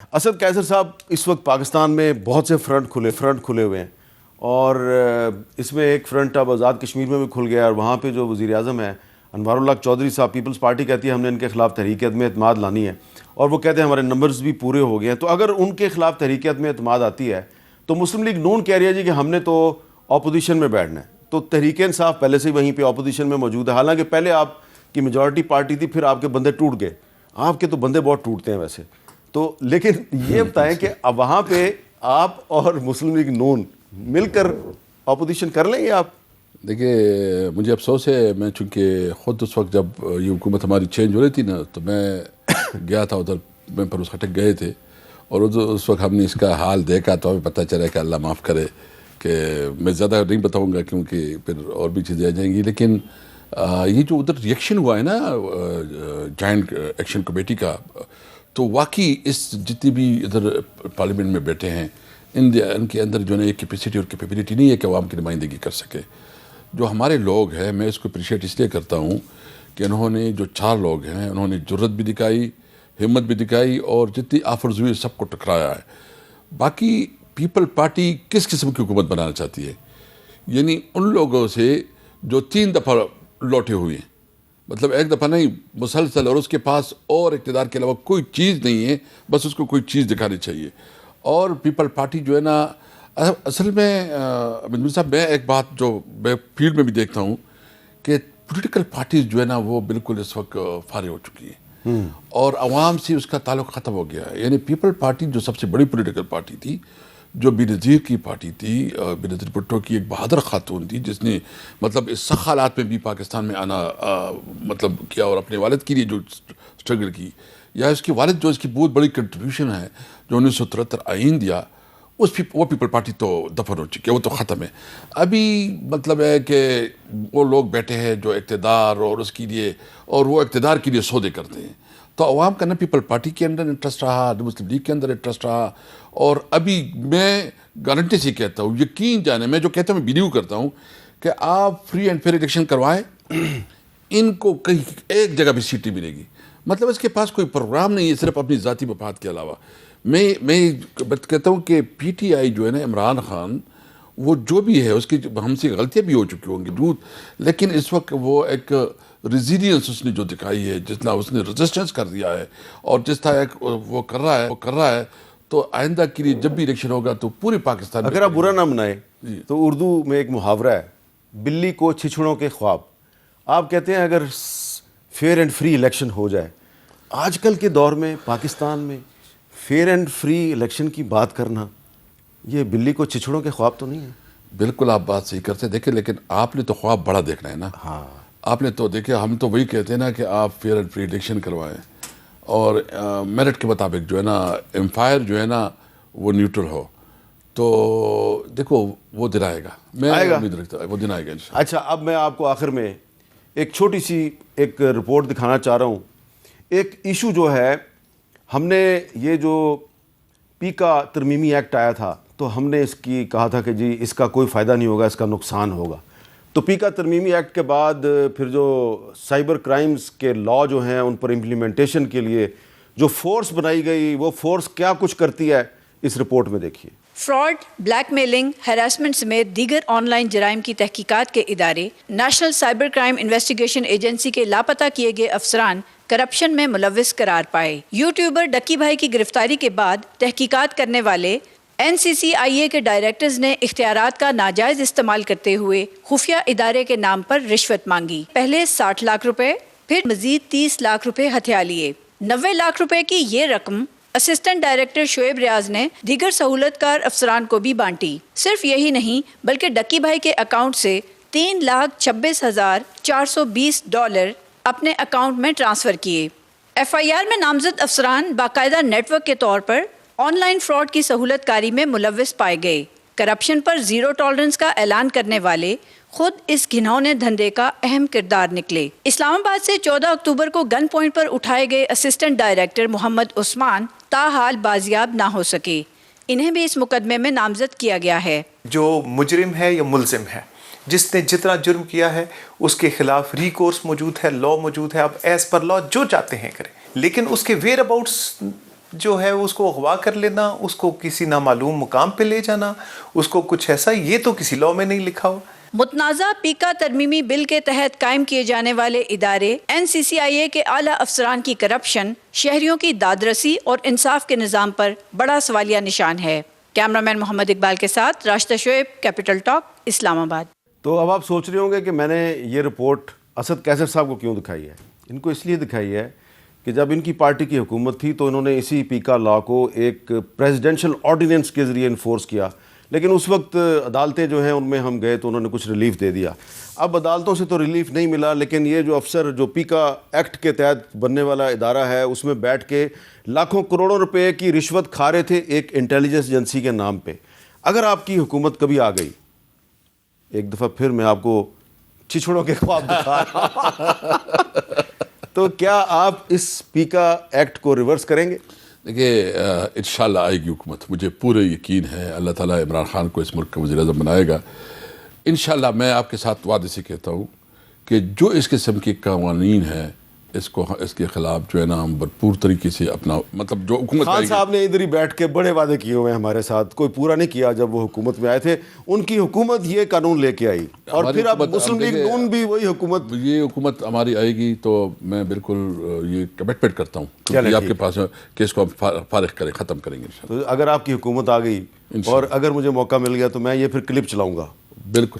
اسد قیصر صاحب، اس وقت پاکستان میں بہت سے فرنٹ کھلے ہوئے ہیں، اور اس میں ایک فرنٹ اب آزاد کشمیر میں بھی کھل گیا، اور وہاں پہ جو وزیر اعظم ہے انوار اللہ چودھری صاحب، پیپلز پارٹی کہتی ہے ہم نے ان کے خلاف تحریک عدم اعتماد لانی ہے، اور وہ کہتے ہیں ہمارے نمبرز بھی پورے ہو گئے ہیں۔ تو اگر ان کے خلاف تحریک عدم اعتماد آتی ہے تو مسلم لیگ نون کہہ رہی ہے جی کہ ہم نے تو اپوزیشن میں بیٹھنا ہے، تو تحریک انصاف پہلے سے ہی وہیں پہ اپوزیشن میں موجود ہے، حالانکہ پہلے آپ کی میجورٹی پارٹی تھی، پھر آپ کے بندے ٹوٹ گئے۔ آپ کے تو بندے بہت ٹوٹتے ہیں ویسے تو، لیکن یہ بتائیں کہ اب وہاں پہ آپ اور مسلم لیگ نون مل کر اپوزیشن کر لیں گے آپ؟ دیکھیے مجھے افسوس ہے، میں چونکہ خود اس وقت جب یہ حکومت ہماری چینج ہو رہی تھی نا، تو میں گیا تھا ادھر، میں پر اس خٹک گئے تھے، اور اس وقت ہم نے اس کا حال دیکھا تو ہمیں پتہ چلا کہ اللہ معاف کرے کہ میں زیادہ نہیں بتاؤں گا کیونکہ پھر اور بھی چیزیں آ جائیں گی، لیکن یہ جو ادھر ریئیکشن ہوا ہے نا جوائنٹ ایکشن کمیٹی کا، تو واقعی اس جتنی بھی ادھر پارلیمنٹ میں بیٹھے ہیں ان کے اندر جو ہے ایک کیپیسٹی اور کیپیبلٹی نہیں ہے کہ عوام کی نمائندگی کر سکے۔ جو ہمارے لوگ ہیں، میں اس کو اپریشیٹ اس لیے کرتا ہوں کہ انہوں نے جو 4 لوگ ہیں انہوں نے جرت بھی دکھائی، ہمت بھی دکھائی، اور جتنی آفرز ہوئی سب کو ٹکرایا ہے۔ باقی پیپل پارٹی کس قسم کی حکومت بنانا چاہتی ہے؟ یعنی ان لوگوں سے جو 3 دفعہ لوٹے ہوئے ہیں، مطلب ایک دفعہ نہیں، مسلسل، اور اس کے پاس اور اقتدار کے علاوہ کوئی چیز نہیں ہے، بس اس کو کوئی چیز دکھانی چاہیے۔ اور پیپل پارٹی جو ہے نا، اصل میں منظور صاحب، میں ایک بات جو میں فیلڈ میں بھی دیکھتا ہوں کہ پولیٹیکل پارٹیز جو ہے نا وہ بالکل اس وقت فارغ ہو چکی ہیں، اور عوام سے اس کا تعلق ختم ہو گیا ہے۔ یعنی پیپل پارٹی جو سب سے بڑی پولیٹیکل پارٹی تھی، جو بینظیر کی پارٹی تھی، بینظیر بھٹو کی ایک بہادر خاتون تھی جس نے مطلب اس سخت حالات میں بھی پاکستان میں آنا مطلب کیا، اور اپنے والد کے لیے جو اسٹرگل کی، یا اس کے والد جو اس کی بہت بڑی کنٹریبیوشن ہے جو 1973 آئین دیا، وہ پیپل پارٹی تو دفن ہو چکی ہے، وہ تو ختم ہے۔ ابھی مطلب ہے کہ وہ لوگ بیٹھے ہیں جو اقتدار اور اس کے لیے، اور وہ اقتدار کے لیے سودے کرتے ہیں، تو عوام کا نہ پیپل پارٹی کے اندر انٹرسٹ رہا، نہ مسلم لیگ کے اندر انٹرسٹ رہا۔ اور ابھی میں گارنٹی سے کہتا ہوں، یقین جانے، میں جو کہتا ہوں میں بلیو کرتا ہوں کہ آپ فری اینڈ فیئر الیکشن کروائیں، ان کو کہیں ایک جگہ بھی سیٹ نہیں ملے گی۔ مطلب اس کے پاس کوئی پروگرام نہیں ہے صرف اپنی ذاتی مفاد کے علاوہ۔ میں کہتا ہوں کہ پی ٹی آئی جو ہے نا، عمران خان، وہ جو بھی ہے اس کی ہم سے غلطیاں بھی ہو چکی ہوں گی، لیکن اس وقت وہ ایک ریزیلینس اس نے جو دکھائی ہے، جتنا اس نے ریزسٹنس کر دیا ہے، اور جس طرح وہ کر رہا ہے، تو آئندہ کے لیے جب بھی الیکشن ہوگا تو پورے پاکستان میں، اگر آپ برا نہ منائیں تو اردو میں ایک محاورہ ہے، بلی کو چھچھڑوں کے خواب۔ آپ کہتے ہیں اگر فیئر اینڈ فری الیکشن ہو جائے، آج کل کے دور میں پاکستان میں فیئر اینڈ فری الیکشن کی بات کرنا، یہ بلی کو چھچھڑوں کے خواب تو نہیں ہے؟ بالکل آپ بات صحیح کرتے ہیں، دیکھیں، لیکن آپ نے تو خواب بڑا دیکھنا ہے نا۔ ہاں، آپ نے تو دیکھیں، ہم تو وہی کہتے ہیں نا کہ آپ فیئر اینڈ فری الیکشن کروائیں، اور میرٹ کے مطابق جو ہے نا امپائر جو ہے نا وہ نیوٹرل ہو، تو دیکھو وہ دن آئے گا، میں امید رکھتا ہوں وہ دن آئے گا انشاءاللہ۔ اچھا، اب میں آپ کو آخر میں ایک چھوٹی سی ایک رپورٹ دکھانا چاہ رہا ہوں۔ ایک ایشو جو ہے، ہم نے یہ جو پی کا ترمیمی ایکٹ آیا تھا، تو ہم نے اس کی کہا تھا کہ جی اس کا کوئی فائدہ نہیں ہوگا، اس کا نقصان ہوگا۔ تو پی کا ترمیمی ایکٹ کے بعد پھر جو سائبر کرائمز کے لا جو ہیں ان پر امپلیمنٹیشن کے لیے جو فورس بنائی گئی، وہ فورس کیا کچھ کرتی ہے، اس رپورٹ میں دیکھیے۔ فراڈ، بلیک میلنگ، ہراسمنٹ سمیت دیگر آن لائن جرائم کی تحقیقات کے ادارے national cyber crime investigation agency کے لاپتہ کیے گئے افسران کرپشن میں ملوث قرار پائے۔ یوٹیوبر ڈکی بھائی کی گرفتاری کے بعد تحقیقات کرنے والے NCCIA کے ڈائریکٹرز نے اختیارات کا ناجائز استعمال کرتے ہوئے خفیہ ادارے کے نام پر رشوت مانگی۔ پہلے 60 لاکھ روپے، پھر مزید 30 لاکھ روپے ہتھیا لیے۔ 90 لاکھ روپے کی یہ رقم اسسٹنٹ ڈائریکٹر شعیب ریاض نے دیگر سہولت کار افسران کو بھی بانٹی۔ صرف یہی نہیں بلکہ ڈکی بھائی کے اکاؤنٹ سے $3,26,420 اپنے اکاؤنٹ میں ٹرانسفر کیے۔ FIR میں نامزد افسران باقاعدہ نیٹ ورک کے طور پر آن لائن فراڈ کی سہولت کاری میں ملوث پائے گئے۔ کرپشن پر زیرو ٹالرنس کا اعلان کرنے والے خود اس گھنونے دھندے کا اہم کردار نکلے۔ اسلام آباد سے 14 اکتوبر کو گن پوائنٹ پر اٹھائے گئے اسسٹنٹ ڈائریکٹر محمد عثمان تاحال بازیاب نہ ہو سکے۔ انہیں بھی اس مقدمے میں نامزد کیا گیا ہے۔ جو مجرم ہے یا ملزم ہے، جس نے جتنا جرم کیا ہے اس کے خلاف ریکورس موجود ہے، لا موجود ہے، اب ایز پر لا جو چاہتے ہیں کریں، لیکن اس کے ویئر اباؤٹس جو ہے اس کو اغوا کر لینا، اس کو کسی نامعلوم مقام پہ لے جانا، اس کو کچھ ایسا، یہ تو کسی لاء میں نہیں لکھا ہوا۔ متنازع پیکا ترمیمی بل کے تحت قائم کیے جانے والے ادارے NCCIA کے اعلیٰ افسران کی کرپشن شہریوں کی دادرسی اور انصاف کے نظام پر بڑا سوالیہ نشان ہے۔ کیمرامین محمد اقبال کے ساتھ راشدہ شعیب، کیپٹل ٹاک، اسلام آباد۔ تو اب آپ سوچ رہے ہوں گے کہ میں نے یہ رپورٹ اسد کیسر صاحب کو کیوں دکھائی ہے۔ ان کو اس لیے دکھائی ہے کہ جب ان کی پارٹی کی حکومت تھی تو انہوں نے اسی پیکا لا کو ایک پریزیڈنشل آرڈیننس کے ذریعے انفورس کیا، لیکن اس وقت عدالتیں جو ہیں ان میں ہم گئے تو انہوں نے کچھ ریلیف دے دیا۔ اب عدالتوں سے تو ریلیف نہیں ملا، لیکن یہ جو افسر جو پیکا ایکٹ کے تحت بننے والا ادارہ ہے اس میں بیٹھ کے لاکھوں کروڑوں روپے کی رشوت کھا رہے تھے ایک انٹیلیجنس ایجنسی کے نام پہ۔ اگر آپ کی حکومت کبھی آ گئی، ایک دفعہ پھر میں آپ کو چھچھڑوں کے خواب دکھا رہا ہوں، تو کیا آپ اس پیکا ایکٹ کو ریورس کریں گے؟ دیکھیے انشاءاللہ آئے گی حکومت، مجھے پورے یقین ہے اللہ تعالیٰ عمران خان کو اس ملک کا وزیر اعظم بنائے گا انشاءاللہ۔ میں آپ کے ساتھ وعدے سے کہتا ہوں کہ جو اس قسم کے قوانین ہیں اس کے خلاف جو ہے نا ہم بھرپور طریقے سے اپنا مطلب جو حکومت خان آئے گی۔ صاحب نے ادھر ہی بیٹھ کے بڑے وعدے کیے ہوئے ہیں ہمارے ساتھ، کوئی پورا نہیں کیا۔ جب وہ حکومت میں آئے تھے ان کی حکومت یہ قانون لے کے آئی، اور ہماری پھر اب حکومت مسلم لیگ نون بھی وہی حکومت۔ یہ حکومت ہماری آئے گی تو میں بالکل یہ کمٹمنٹ کرتا ہوں کہ آپ کے پاس کیس کو ہم فارغ کریں، ختم کریں گے انشاءاللہ۔ تو اگر آپ کی حکومت آ گئی اور اگر مجھے موقع مل گیا تو میں یہ پھر کلپ چلاؤں گا۔ بالکل